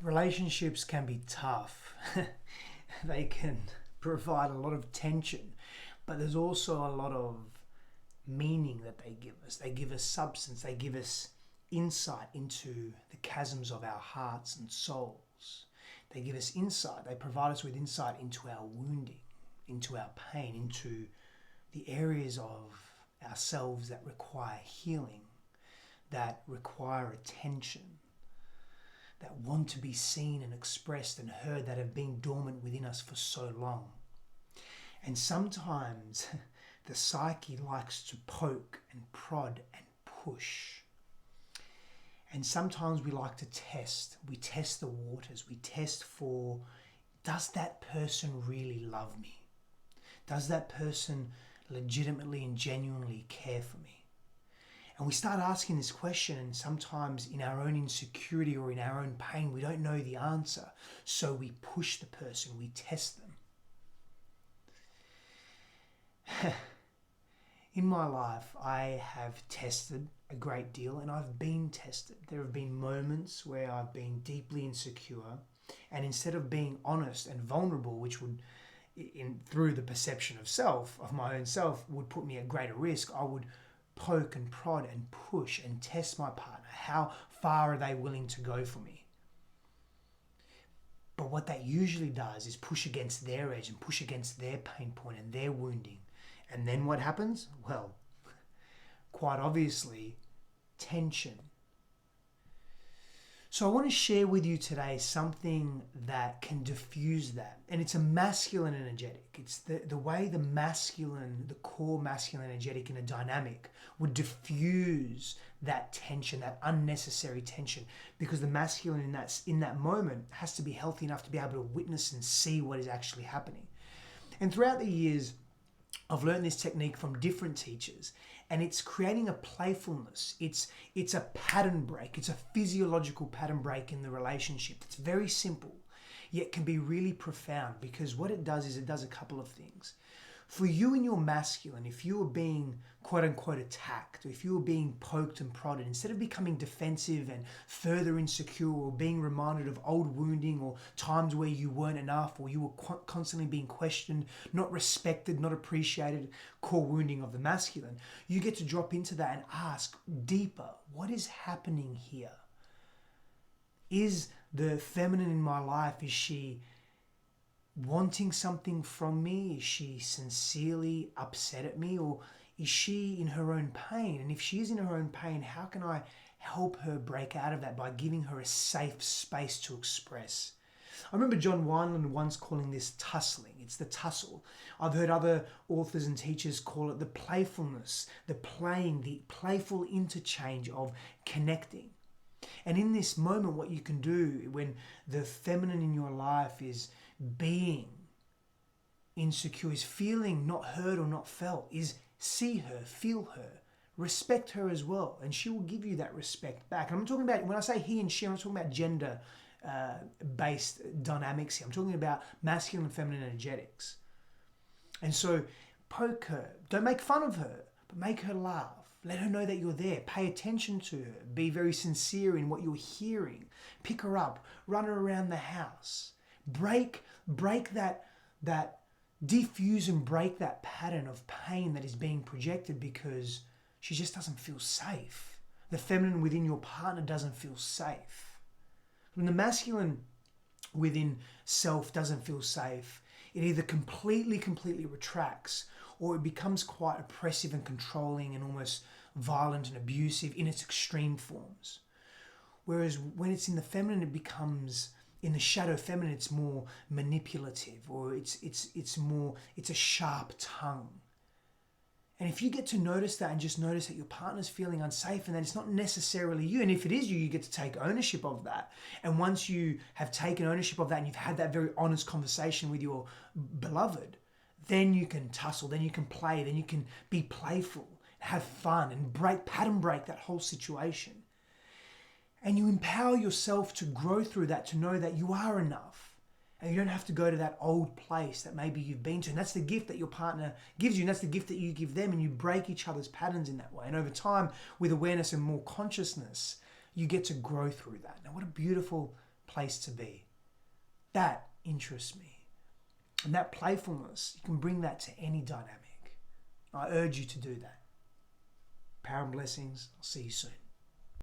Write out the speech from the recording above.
Relationships can be tough. They can provide a lot of tension, but there's also a lot of meaning that they give us. They give us substance, they give us insight into the chasms of our hearts and souls. They give us insight, they provide us with insight into our wounding, into our pain, into the areas of ourselves that require healing, that require attention, that want to be seen and expressed and heard, that have been dormant within us for so long. And sometimes the psyche likes to poke and prod and push. And sometimes we like to test. We test the waters. We test for, does that person really love me? Does that person legitimately and genuinely care for me? And we start asking this question, and sometimes in our own insecurity or in our own pain, we don't know the answer. So we push the person, we test them. In my life, I have tested a great deal, and I've been tested. There have been moments where I've been deeply insecure, and instead of being honest and vulnerable, which would, through the perception of self, of my own self, would put me at greater risk, I would poke and prod and push and test my partner. How far are they willing to go for me? But what that usually does is push against their edge and push against their pain point and their wounding. And then what happens? Well, quite obviously, tension. So I want to share with you today something that can diffuse that. And it's a masculine energetic. It's the way the masculine, the core masculine energetic in a dynamic would diffuse that tension, that unnecessary tension. Because the masculine in that moment has to be healthy enough to be able to witness and see what is actually happening. And throughout the years, I've learned this technique from different teachers, and it's creating a playfulness. It's a pattern break. It's a physiological pattern break in the relationship. It's very simple, yet can be really profound, because what it does is it does a couple of things. For you and your masculine, if you are being quote unquote attacked, or if you are being poked and prodded, instead of becoming defensive and further insecure or being reminded of old wounding or times where you weren't enough or you were constantly being questioned, not respected, not appreciated, core wounding of the masculine, you get to drop into that and ask deeper, what is happening here? Is the feminine in my life, is she wanting something from me? Is she sincerely upset at me, or is she in her own pain? And if she is in her own pain, how can I help her break out of that by giving her a safe space to express? I remember John Wineland once calling this tussling. It's the tussle. I've heard other authors and teachers call it the playfulness, the playing, the playful interchange of connecting. And in this moment, what you can do when the feminine in your life is being insecure, is feeling not heard or not felt, is see her, feel her, respect her as well, and she will give you that respect back. And I'm talking about, when I say he and she, I'm not talking about gender based dynamics here. I'm talking about masculine and feminine energetics. And so poke her, don't make fun of her, but make her laugh. Let her know that you're there. Pay attention to her. Be very sincere in what you're hearing. Pick her up, run her around the house. Break that, diffuse and break that pattern of pain that is being projected because she just doesn't feel safe. The feminine within your partner doesn't feel safe. When the masculine within self doesn't feel safe, it either completely retracts, or it becomes quite oppressive and controlling and almost violent and abusive in its extreme forms. Whereas when it's in the feminine, it becomes, in the shadow feminine, it's more manipulative, or it's a sharp tongue. And if you get to notice that and just notice that your partner's feeling unsafe and that it's not necessarily you, and if it is you, you get to take ownership of that. And once you have taken ownership of that and you've had that very honest conversation with your beloved, then you can tussle, then you can play, then you can be playful, have fun, and pattern break that whole situation. And you empower yourself to grow through that, to know that you are enough. And you don't have to go to that old place that maybe you've been to. And that's the gift that your partner gives you. And that's the gift that you give them. And you break each other's patterns in that way. And over time, with awareness and more consciousness, you get to grow through that. Now, what a beautiful, place to be. That interests me. And that playfulness, you can bring that to any dynamic. I urge you to do that. Power and blessings. I'll see you soon.